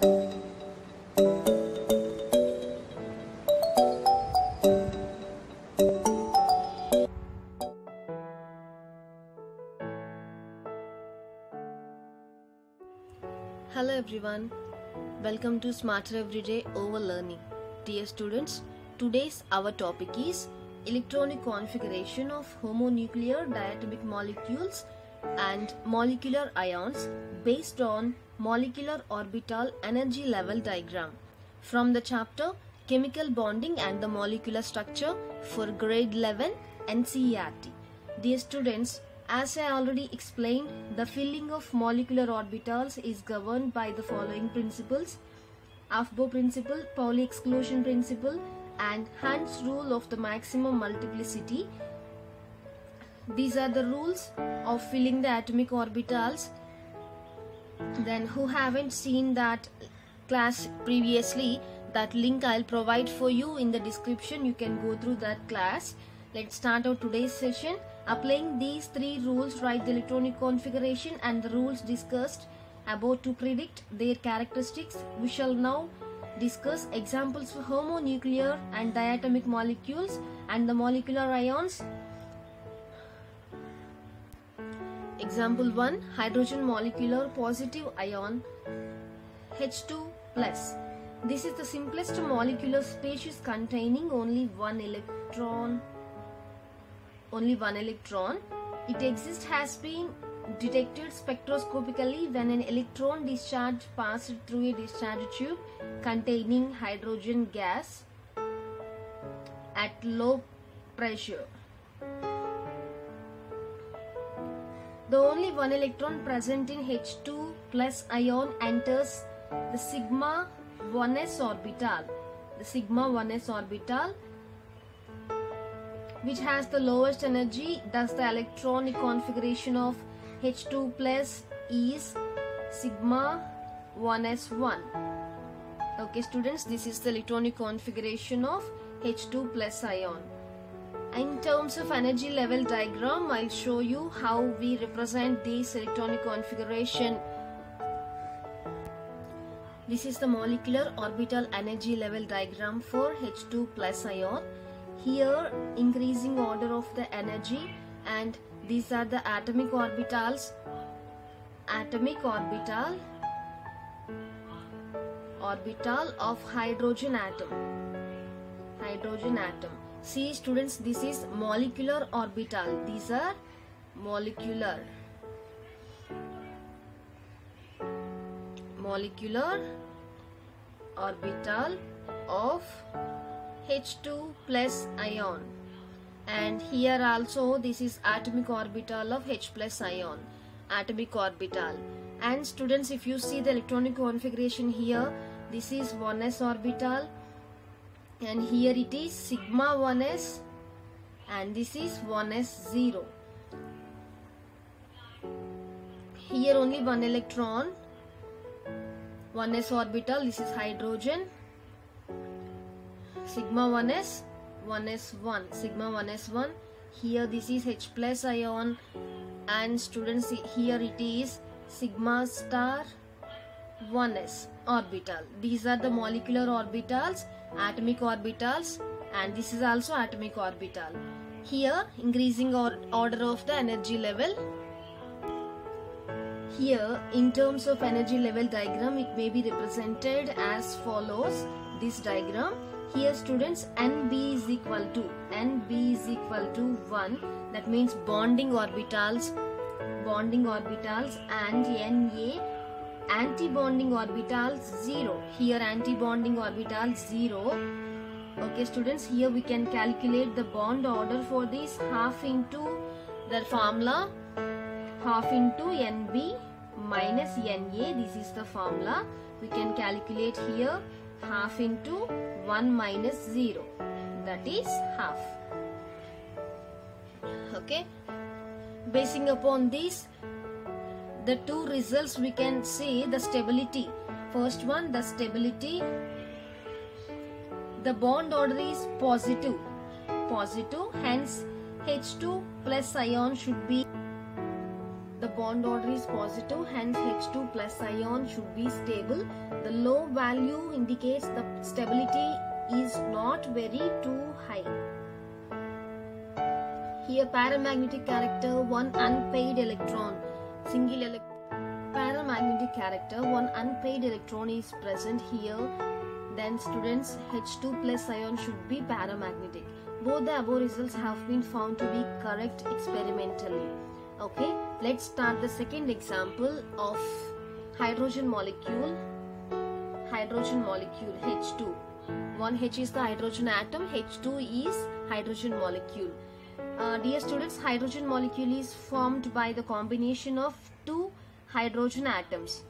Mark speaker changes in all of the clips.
Speaker 1: Hello everyone, welcome to Smarter Everyday Over Learning. Dear students, today's our topic is electronic configuration of homonuclear diatomic molecules and molecular ions based on molecular orbital energy level diagram from the chapter Chemical Bonding and the Molecular Structure for grade 11 NCERT. Dear students, as I already explained, the filling of molecular orbitals is governed by the following principles: Aufbau principle, Pauli exclusion principle, and Hund's rule of the maximum multiplicity. These are the rules of filling the atomic orbitals. Then who haven't seen that class previously, that link I'll provide for you in the description. You can go through that class. Let's start out today's session. Applying these three rules, write the electronic configuration and the rules discussed above to predict their characteristics. We shall now discuss examples for homonuclear and diatomic molecules and the molecular ions. Example 1. Hydrogen molecular positive ion H2+. This is the simplest molecular species containing only one electron. It exists has been detected spectroscopically when an electron discharge passed through a discharge tube containing hydrogen gas at low pressure. The only one electron present in H2+ ion enters the sigma 1s orbital. The sigma 1s orbital, which has the lowest energy. Thus the electronic configuration of H2+ is sigma 1s1. Okay students, this is the electronic configuration of H2+ ion. In terms of energy level diagram, I'll show you how we represent this electronic configuration. This is the molecular orbital energy level diagram for H2+ ion. Here, increasing order of the energy, and these are the atomic orbitals. Orbital of hydrogen atom. See students, this is molecular orbital. These are molecular orbital of H2+ ion, and here also this is atomic orbital of H+ ion, atomic orbital. And students, if you see the electronic configuration here, this is 1s orbital, and here it is sigma 1s, and this is 1s0. Here only one electron, 1s orbital, this is hydrogen, sigma 1s, 1s1, sigma 1s1. Here this is H+ ion, and students, here it is sigma star 1s orbital. These are the molecular orbitals, atomic orbitals, and this is also atomic orbital. Here increasing order of the energy level. Here in terms of energy level diagram, it may be represented as follows. This diagram. Here students, NB is equal to 1, that means bonding orbitals, and Na anti-bonding orbitals 0. Here anti-bonding orbitals 0. Okay students, here we can calculate the bond order for this, half into the formula, half into NB minus Na. This is the formula. We can calculate here half into 1 minus 0, that is half. Okay, basing upon this, the two results we can see the stability. First one, the stability, the bond order is positive, hence H2+ ion should be the bond order is positive, hence H2 plus ion should be stable. The low value indicates the stability is not very too high. Here paramagnetic character, one unpaired electron, paramagnetic character, one unpaired electron is present here. Then students, H2 plus ion should be paramagnetic. Both the above results have been found to be correct experimentally. Okay, let's start the second example of hydrogen molecule. Hydrogen molecule H2. One H is the hydrogen atom, H2 is hydrogen molecule. Dear students, hydrogen molecule is formed by the combination of two hydrogen atoms.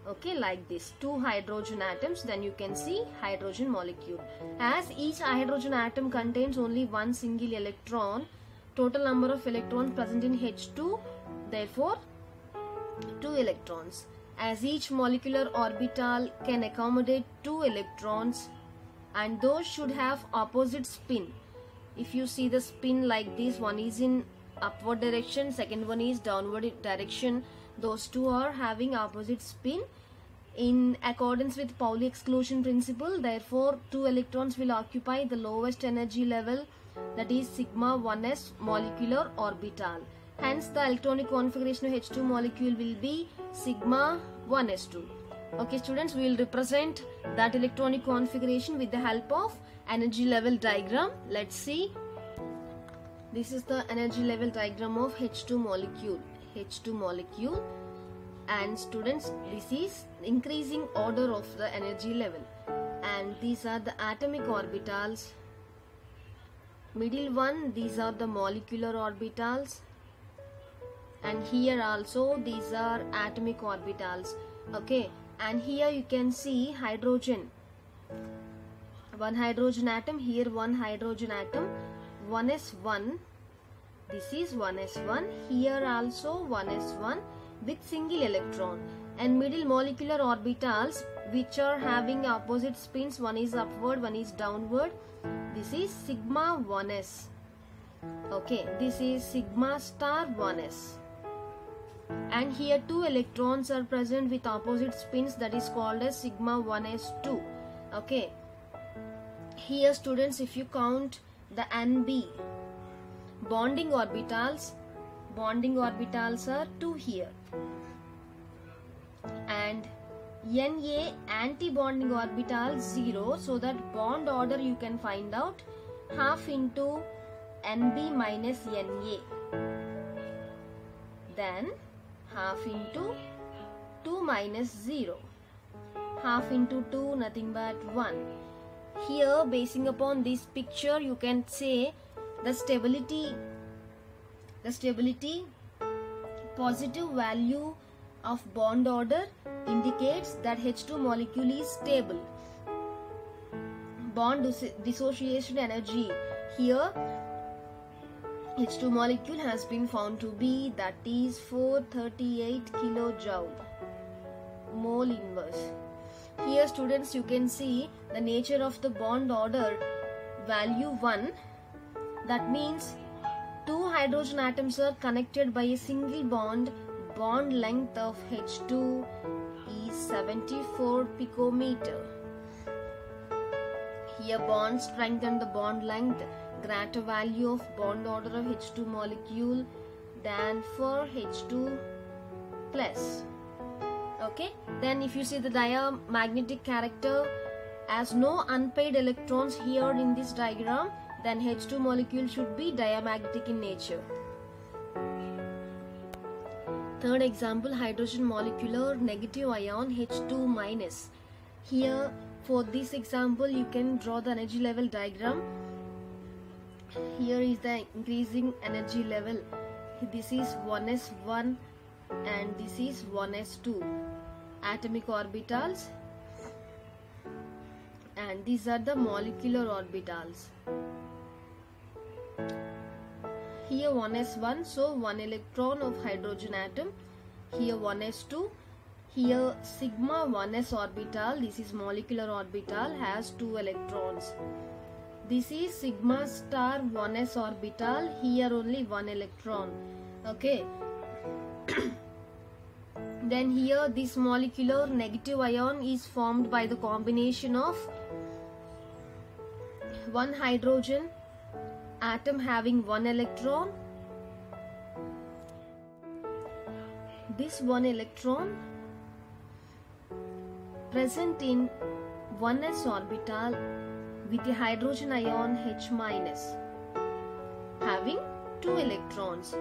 Speaker 1: Okay, like this, two hydrogen atoms, then you can see hydrogen molecule. As each hydrogen atom contains only one single electron, total number of electrons present in H2, therefore 2 electrons. As each molecular orbital can accommodate 2 electrons, and those should have opposite spin. If you see the spin like this, one is in upward direction, second one is downward direction. Those two are having opposite spin. In accordance with Pauli exclusion principle, therefore 2 electrons will occupy the lowest energy level, that is sigma 1s molecular orbital. Hence the electronic configuration of H2 molecule will be sigma 1s2. Okay students, we will represent that electronic configuration with the help of energy level diagram. Let's see. This is the energy level diagram of H2 molecule. H2 molecule. And students, this is increasing order of the energy level. And these are the atomic orbitals. Middle one, these are the molecular orbitals. And here also these are atomic orbitals. Okay. And here you can see hydrogen. One hydrogen atom, here one hydrogen atom, 1s1. This is 1s1. Here also 1s1 with single electron. And middle molecular orbitals which are having opposite spins, one is upward, one is downward. This is sigma 1s. Okay, this is sigma star 1s. And here 2 electrons are present with opposite spins, that is called as sigma 1s2. Okay. Here students, if you count the NB bonding orbitals are 2 here. And Na anti-bonding orbital 0, so that bond order you can find out half into Nb minus Na. Then half into 2 minus 0. Half into 2, nothing but 1. Here, basing upon this picture, you can say the stability positive value of bond order indicates that H2 molecule is stable. Bond dissociation energy here, H2 molecule has been found to be, that is 438 kilojoule mole inverse. Here students, you can see the nature of the bond order value 1. That means 2 hydrogen atoms are connected by a single bond. Bond length of H2 is 74 picometer. Here bond strength and the bond length, greater value of bond order of H2 molecule than for H2 plus. Okay, then if you see the diamagnetic character, as no unpaired electrons here in this diagram, then H2 molecule should be diamagnetic in nature. Third example, hydrogen molecular negative ion H2 minus. Here for this example you can draw the energy level diagram. Here is the increasing energy level. This is 1s1 and this is 1s2 atomic orbitals, and these are the molecular orbitals. Here 1s1, so 1 electron of hydrogen atom. Here 1s2. Here sigma 1s orbital, this is molecular orbital, has 2 electrons. This is sigma star 1s orbital, here only 1 electron. Okay. Then here this molecular negative ion is formed by the combination of one hydrogen atom having one electron. This one electron present in 1s orbital with a hydrogen ion H minus having 2 electrons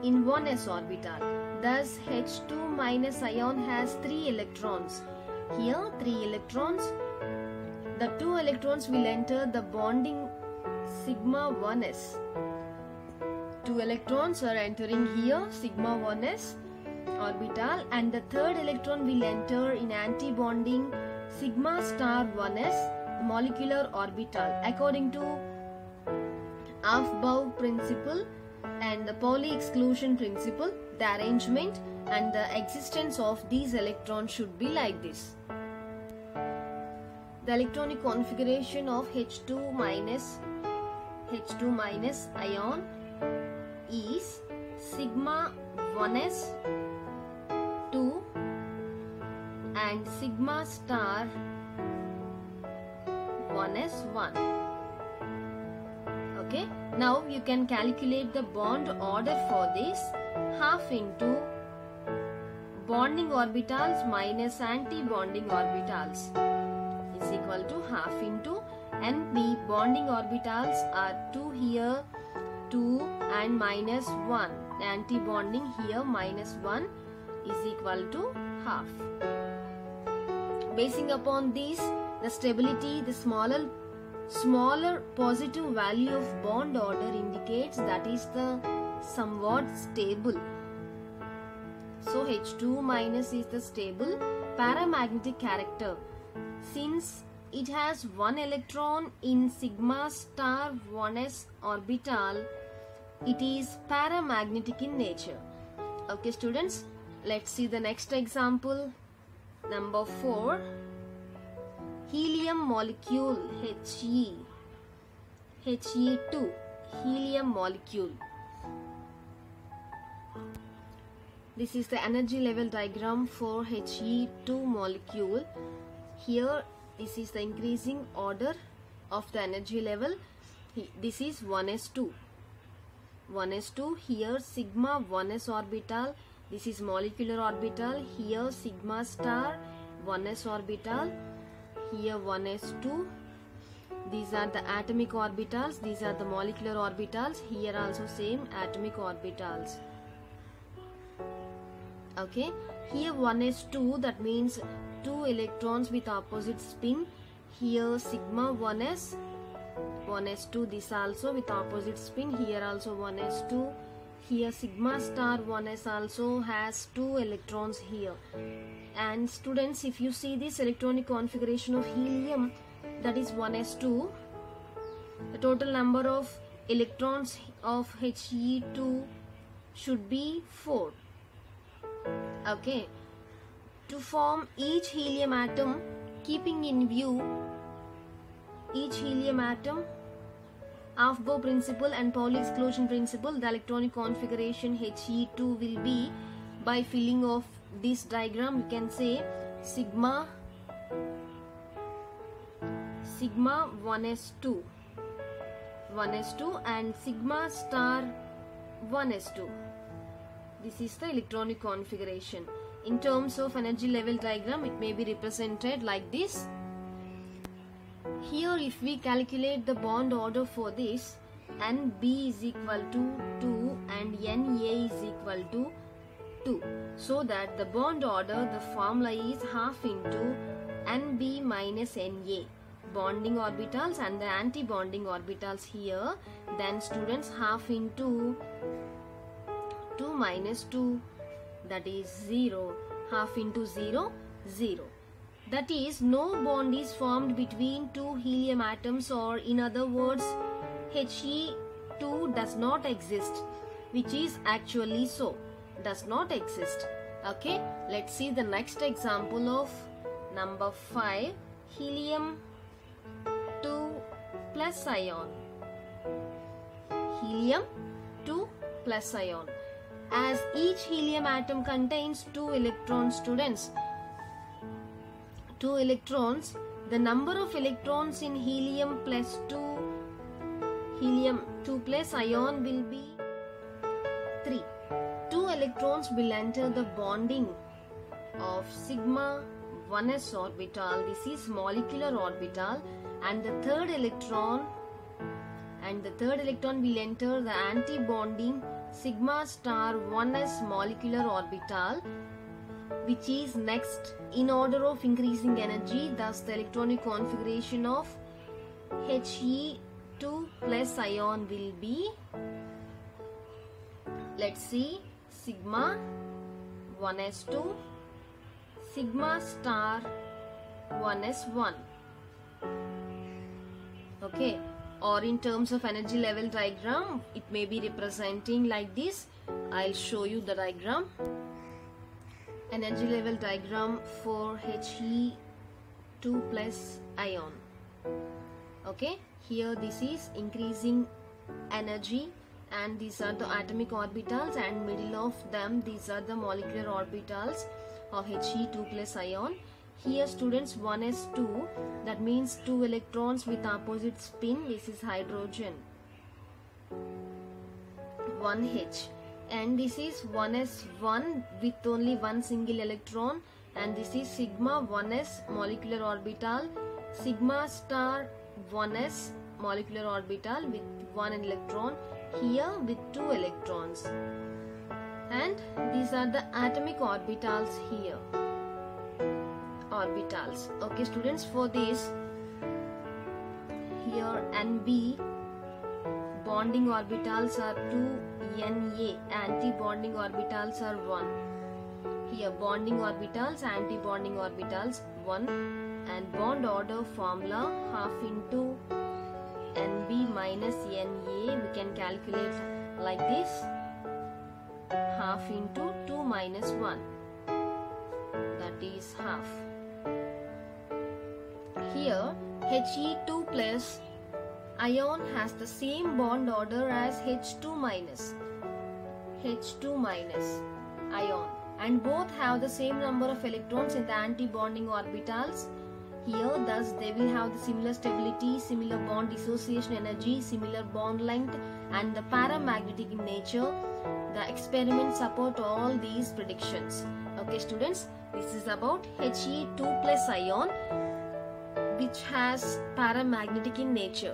Speaker 1: in 1s orbital. Thus H2 minus ion has 3 electrons. Here 3 electrons. The 2 electrons will enter the bonding sigma 1s. 2 electrons are entering here sigma 1s orbital, and the third electron will enter in anti-bonding sigma star 1s molecular orbital. According to Aufbau principle and the Pauli exclusion principle, the arrangement and the existence of these electrons should be like this. The electronic configuration of H2 minus ion is sigma 1s 2 and sigma star 1s 1. Okay, now you can calculate the bond order for this. Half into bonding orbitals minus anti-bonding orbitals is equal to half into NB. Bonding orbitals are 2 here, 2 and minus 1. Anti-bonding here minus 1 is equal to half. Basing upon this, the stability, the smaller positive value of bond order indicates that is the somewhat stable. So H2 minus is the stable paramagnetic character. Since it has one electron in sigma star 1s orbital, it is paramagnetic in nature. Okay students, let's see the next example. Number 4. Helium molecule He2, helium molecule. This is the energy level diagram for He2 molecule. Here this is the increasing order of the energy level. This is 1s2. 1s2, here sigma 1s orbital. This is molecular orbital. Here sigma star 1s orbital. Here 1s2. These are the atomic orbitals. These are the molecular orbitals. Here also same atomic orbitals. Okay. Here 1s2, that means 2 electrons with opposite spin. Here sigma 1s2, this also with opposite spin. Here also 1s2. Here sigma star 1s also has 2 electrons here. And students, if you see this electronic configuration of helium, that is 1s2, the total number of electrons of He2 should be 4. Okay, to form each helium atom, keeping in view each helium atom, Aufbau principle and Pauli exclusion principle, the electronic configuration He2 will be, by filling of this diagram, you can say sigma 1s2 and sigma star 1s2. This is the electronic configuration. In terms of energy level diagram, it may be represented like this. Here if we calculate the bond order for this, NB is equal to 2 and Na is equal to 2. So that the bond order, the formula is half into NB minus Na. Bonding orbitals and the anti-bonding orbitals here. Then students, half into 2 minus 2, that is 0. Half into 0, 0. That is, no bond is formed between 2 helium atoms, or in other words, He2 does not exist, which is actually so. Does not exist. Okay, let's see the next example of number 5. Helium 2 plus ion. Helium 2 plus ion. as each helium atom contains 2 electrons, students. 2 electrons. The number of electrons in helium 2 plus ion will be 3. 2 electrons will enter the bonding of sigma 1s orbital. This is molecular orbital, and the third electron will enter the anti-bonding sigma star 1s molecular orbital, which is next in order of increasing energy. Thus the electronic configuration of He2 plus ion will be, let's see, sigma 1s2, sigma star 1s1. Okay, or in terms of energy level diagram, it may be representing like this. I'll show you the diagram. Energy level diagram for He2 plus ion. Okay, here this is increasing energy, and these are the atomic orbitals, and middle of them these are the molecular orbitals of He2 plus ion. Here students, 1s2, that means 2 electrons with opposite spin. This is hydrogen 1H, and this is 1s1 with only one single electron, and this is sigma 1s molecular orbital, sigma star 1s molecular orbital with one electron, here with 2 electrons, and these are the atomic orbitals here. Orbitals. Okay students, for this, here NB bonding orbitals are 2, Na anti-bonding orbitals are 1. Here bonding orbitals, anti-bonding orbitals 1, and bond order formula half into NB minus Na, we can calculate like this, half into 2 minus 1, that is half. Here He2 plus ion has the same bond order as H2 minus ion, and both have the same number of electrons in the anti-bonding orbitals here. Thus they will have the similar stability, similar bond dissociation energy, similar bond length, and the paramagnetic in nature. The experiments support all these predictions. Okay students, this is about He2 plus ion, which has paramagnetic in nature.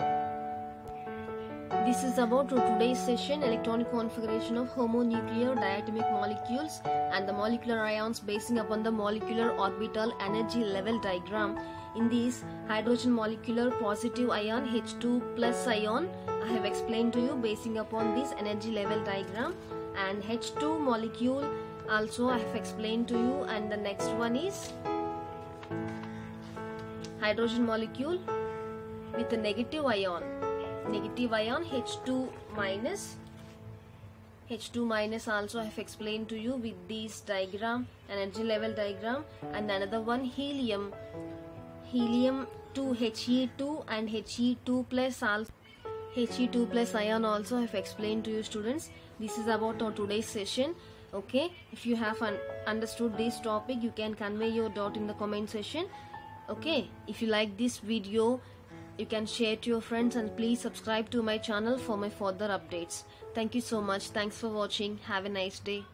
Speaker 1: This is about today's session, electronic configuration of homonuclear diatomic molecules and the molecular ions basing upon the molecular orbital energy level diagram. In this hydrogen molecular positive ion H2 plus ion, I have explained to you basing upon this energy level diagram, and H2 molecule also I have explained to you, and the next one is hydrogen molecule with a negative ion H2 minus also I have explained to you with this diagram, energy level diagram, and another one helium 2 He2 and He2 plus ion also I have explained to you students. This is about our today's session. Okay, if you have understood this topic, you can convey your doubt in the comment section. Okay, if you like this video, you can share to your friends, and please subscribe to my channel for my further updates. Thank you so much. Thanks for watching. Have a nice day.